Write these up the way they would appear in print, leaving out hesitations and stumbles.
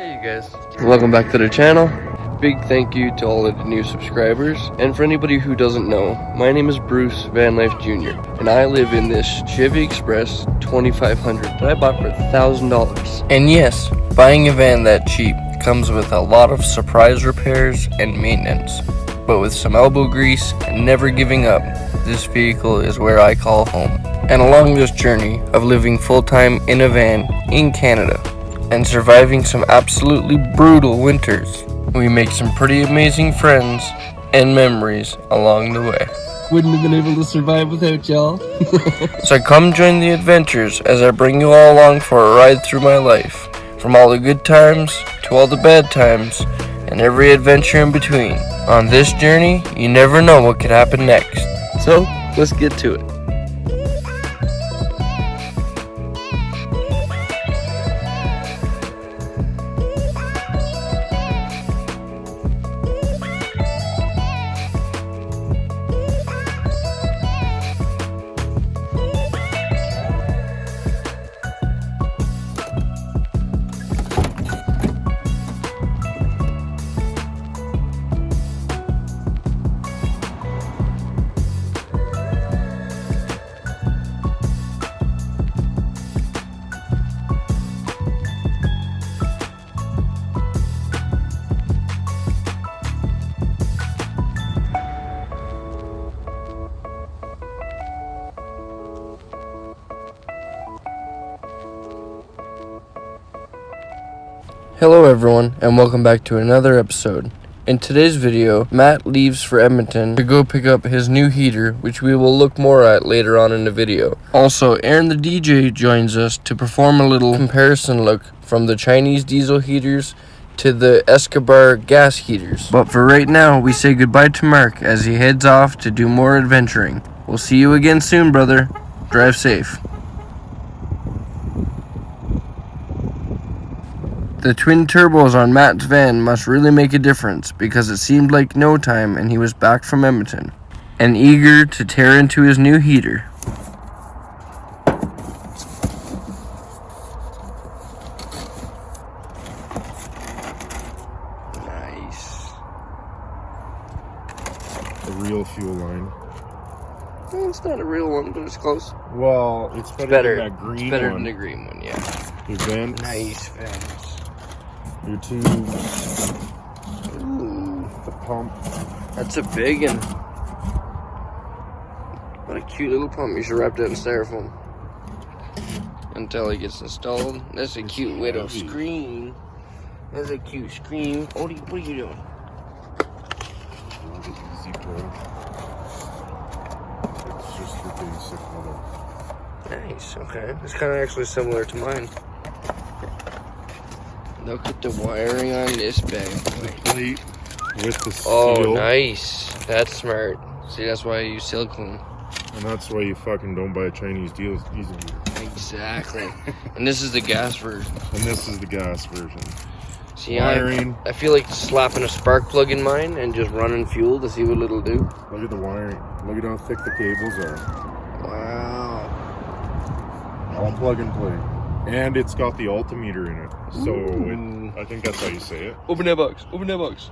Hey you guys, welcome back to the channel. Big thank you to all of the new subscribers, and for anybody who doesn't know, my name is Bruce Vanlife Jr. and I live in this Chevy Express 2500 that I bought for $1,000. And yes, buying a van that cheap comes with a lot of surprise repairs and maintenance, but with some elbow grease and never giving up, this vehicle is where I call home. And along this journey of living full-time in a van in Canada and surviving some absolutely brutal winters, we make some pretty amazing friends and memories along the way. Wouldn't have been able to survive without y'all. So come join the adventures as I bring you all along for a ride through my life, from all the good times to all the bad times and every adventure in between. On this journey, you never know what could happen next. So let's get to it. Hello everyone, and welcome back to another episode. In today's video, Matt leaves for Edmonton to go pick up his new heater, which we will look more at later on in the video. Also, Aaron the DJ joins us to perform a little comparison look from the Chinese diesel heaters to the Escobar gas heaters. But for right now, we say goodbye to Mark as he heads off to do more adventuring. We'll see you again soon, brother. Drive safe. The twin turbos on Matt's van must really make a difference, because it seemed like no time and he was back from Edmonton and eager to tear into his new heater. Nice. A real fuel line. Well, it's not a real one, but it's close. Well, it's better than that green one. It's better than the green one, yeah. Your vents. Nice vents. Your tubes. Ooh, the pump. That's a big one. What a cute little pump. You should wrap that in styrofoam until it gets installed. That's a cute little screen. That's a cute screen. What are you doing? Easy pull. It's just your basic little. Nice. Okay, it's kind of actually similar to mine. Look at the wiring on this bag. The plate with the steel. Oh, nice. That's smart. See, that's why I use silicone. And that's why you fucking don't buy a Chinese diesel heater. Exactly. And this is the gas version. And this is the gas version. See, wiring. I feel like slapping a spark plug in mine and just running fuel to see what it'll do. Look at the wiring. Look at how thick the cables are. Wow. All plug and play. And it's got the altimeter in it. So I think that's how you say it. Open that box. Open that box.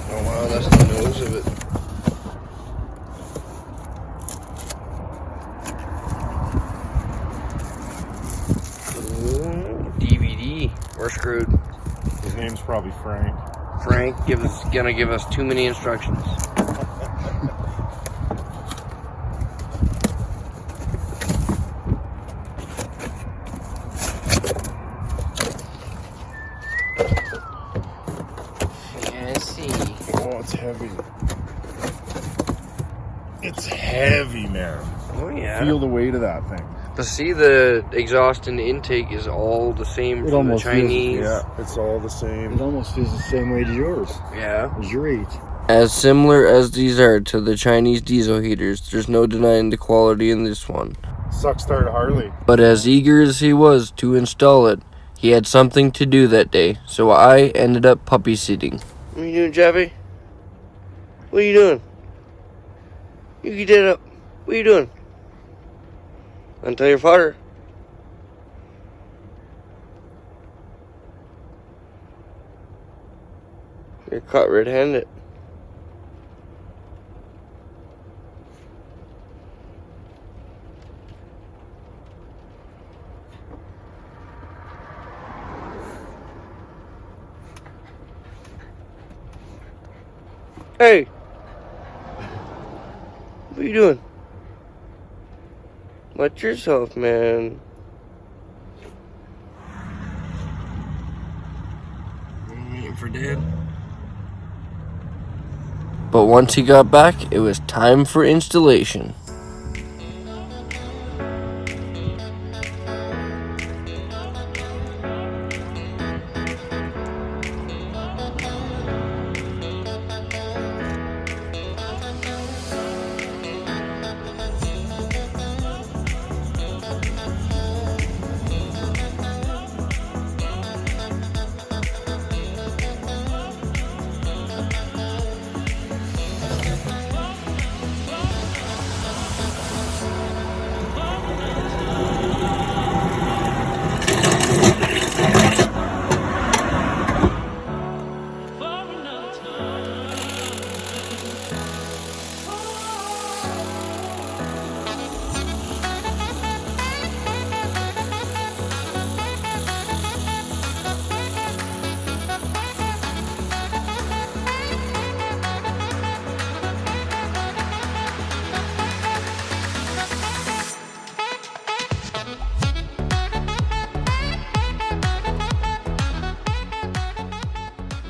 Oh wow, that's the nose of it. Ooh, DVD. We're screwed. His name's probably Frank. Frank gonna give us too many instructions. Yeah, let's see. Oh, it's heavy. It's heavy, man. Oh yeah. Feel the weight of that thing. But see, the exhaust and the intake is all the same from the Chinese. Yeah, it's all the same. It almost feels the same way as yours. Yeah. As your age. As similar as these are to the Chinese diesel heaters, there's no denying the quality in this one. Suck start Harley. But as eager as he was to install it, he had something to do that day, so I ended up puppy sitting. What are you doing, Javi? What are you doing? You get up. What are you doing? Until your father. You're caught red-handed. Hey! What are you doing? Watch yourself, man. Waiting for Dad. But once he got back, it was time for installation.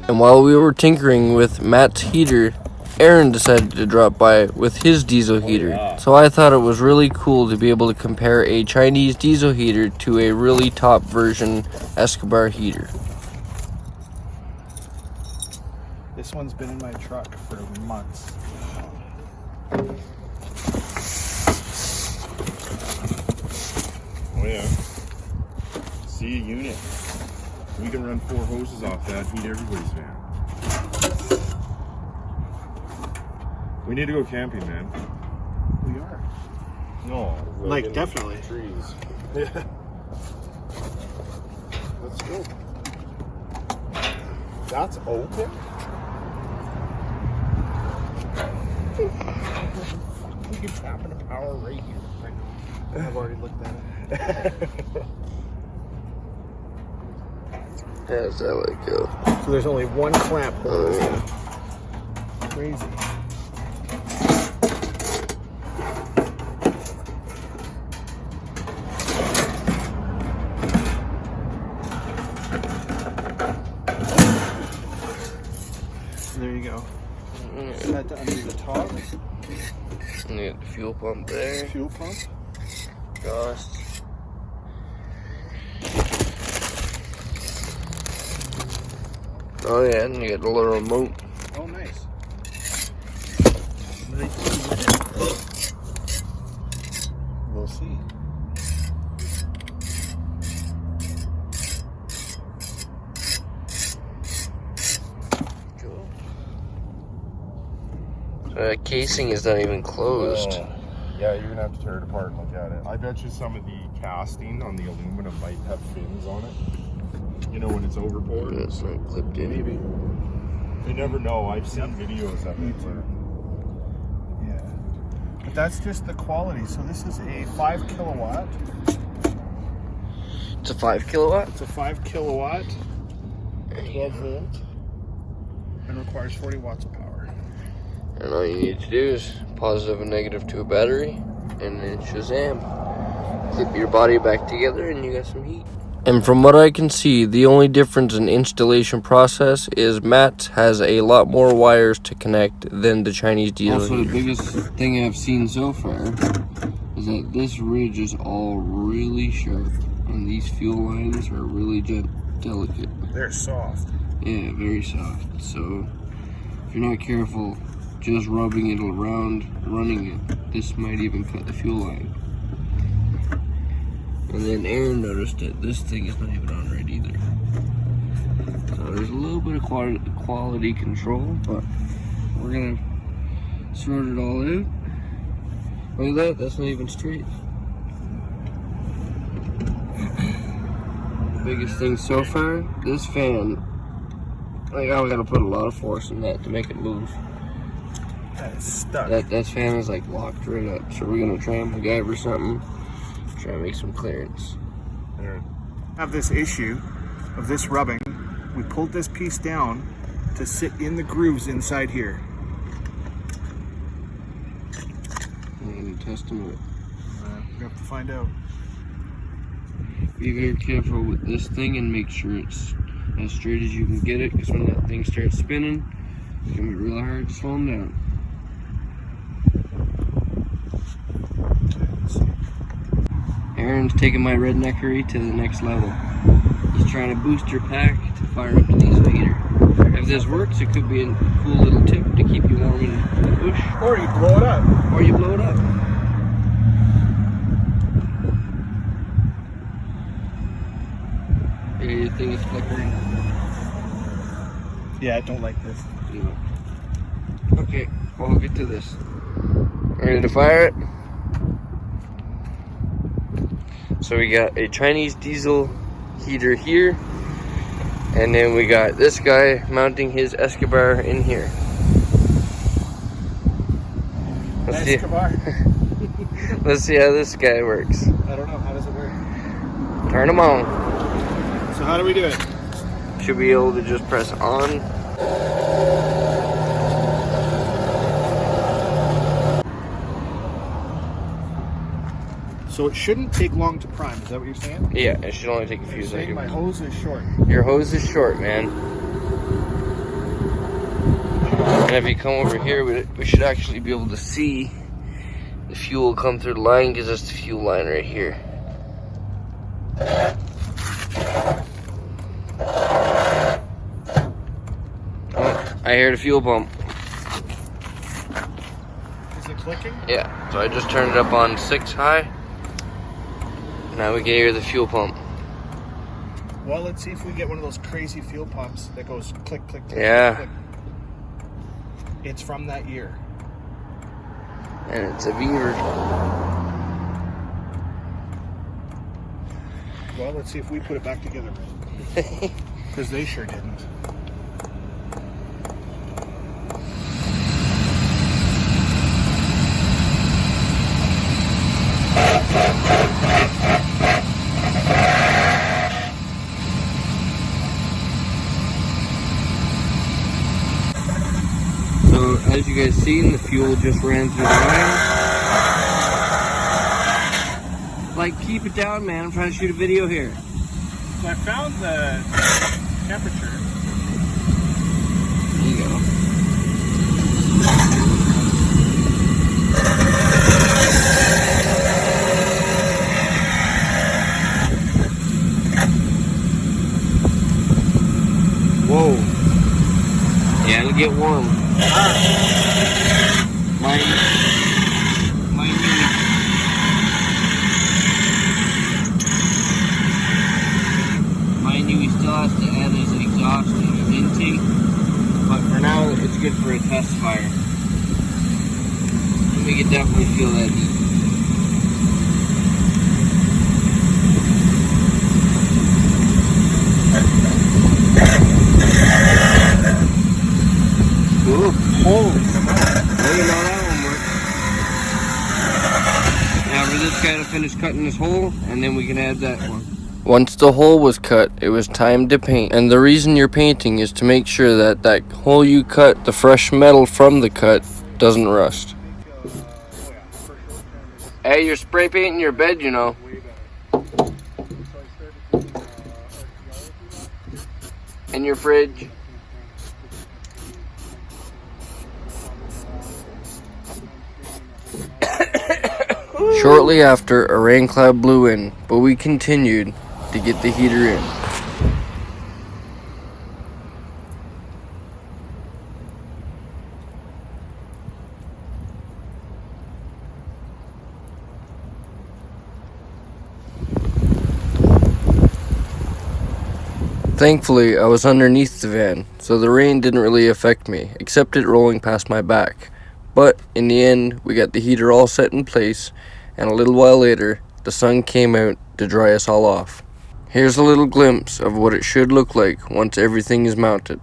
And while we were tinkering with Matt's heater, Aaron decided to drop by with his diesel heater. So I thought it was really cool to be able to compare a Chinese diesel heater to a really top version Escobar heater. This one's been in my truck for months. Oh yeah. See a unit. We can run 4 hoses off that, heat everybody's van. We need to go camping, man. We are. No. Like, definitely. Trees. Yeah. Let's go. That's open? We can tap into power right here. I know. I've already looked at it. How does that let go? So there's only one clamp holding this yeah. thing. Crazy. There you go. Set that under the top. And you got the fuel pump there. Fuel pump. Exhaust. Oh yeah, and you got the little remote. Oh, nice. We'll see. Cool. So that casing is not even closed. Oh. Yeah, you're gonna have to tear it apart and look at it. I bet you some of the casting on the aluminum might have fins on it. You know, when it's overboard. It's not clipped in. Maybe. You never know. I've seen videos of it. Yeah. But that's just the quality. So this is a 5 kilowatt. It's a 5 kilowatt? It's a 5 kilowatt, 12 volt, and requires 40 watts of power. And all you need to do is positive and negative to a battery, and then Shazam. Clip your body back together and you got some heat. And from what I can see, the only difference in installation process is Matt has a lot more wires to connect than the Chinese diesel heater. Also, the biggest thing I've seen so far is that this ridge is all really sharp, and these fuel lines are really delicate. They're soft. Yeah, very soft. So if you're not careful, just rubbing it around, running it, this might even cut the fuel line. And then Aaron noticed that this thing is not even on right either. So there's a little bit of quality control, but we're gonna sort it all out Look at that, that's not even straight. The biggest thing so far, this fan, like, I gotta put a lot of force in that to make it move. That is stuck. That fan is like locked right up. So we're gonna try and MacGyver something, try and make some clearance. Have this issue of this rubbing. We pulled this piece down to sit in the grooves inside here. I'm gonna test them out. We have to find out. Be very careful with this thing and make sure it's as straight as you can get it, because when that thing starts spinning, it's gonna be real hard to slow them down. Aaron's taking my redneckery to the next level. He's trying to boost your pack to fire up the diesel heater. If this works, it could be a cool little tip to keep you warm in the bush. Or you blow it up. Or you blow it up. Yeah, your thing is flickering. Yeah, I don't like this. No. Okay, well, we'll get to this. Ready to fire it? So we got a Chinese diesel heater here, and then we got this guy mounting his Escobar in here. Let's see how this guy works. I don't know. How does it work? Turn them on. So how do we do it? Should be able to just press on. So it shouldn't take long to prime. Is that what you're saying? Yeah, it should only take a few You're saying seconds. my hose is short. Your hose is short, man. And if you come over here, we should actually be able to see the fuel come through the line, because that's the fuel line right here. Oh, I hear the fuel pump. Is it clicking? Yeah, so I just turned it up on 6 high. Now we can hear the fuel pump. Well, let's see if we get one of those crazy fuel pumps that goes click, click, click, Yeah. click. It's from that year. And it's a beaver. Well, let's see if we put it back together. Because they sure didn't. So as you guys seen, the fuel just ran through the line. Like, keep it down, man. I'm trying to shoot a video here. So I found the temperature. There you go. Whoa. Yeah, it'll get warm. Mine he still has to add his exhaust and his intake, but for now it's good for a test fire. We can definitely feel that heat. Ooh, holy come on. Well, you know that one works. Now for this guy to finish cutting this hole, and then we can add that one. Once the hole was cut, it was time to paint. And the reason you're painting is to make sure that that hole you cut, the fresh metal from the cut, doesn't rust. Hey, you're spray painting your bed, you know. And your fridge. Shortly after, a rain cloud blew in, but we continued to get the heater in. Thankfully, I was underneath the van, so the rain didn't really affect me, except it rolling past my back. But in the end, we got the heater all set in place, and a little while later, the sun came out to dry us all off. Here's a little glimpse of what it should look like once everything is mounted.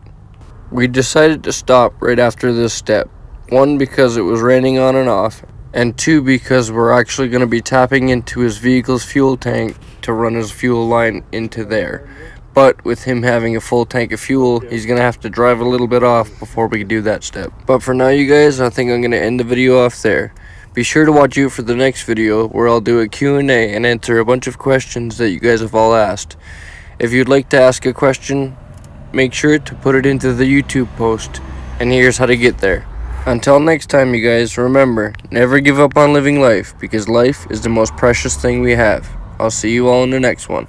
We decided to stop right after this step. 1, because it was raining on and off, and 2, because we're actually going to be tapping into his vehicle's fuel tank to run his fuel line into there. But with him having a full tank of fuel, he's going to have to drive a little bit off before we can do that step. But for now, you guys, I think I'm going to end the video off there. Be sure to watch out for the next video where I'll do a Q&A and answer a bunch of questions that you guys have all asked. If you'd like to ask a question, make sure to put it into the YouTube post, and here's how to get there. Until next time, you guys, remember, never give up on living life, because life is the most precious thing we have. I'll see you all in the next one.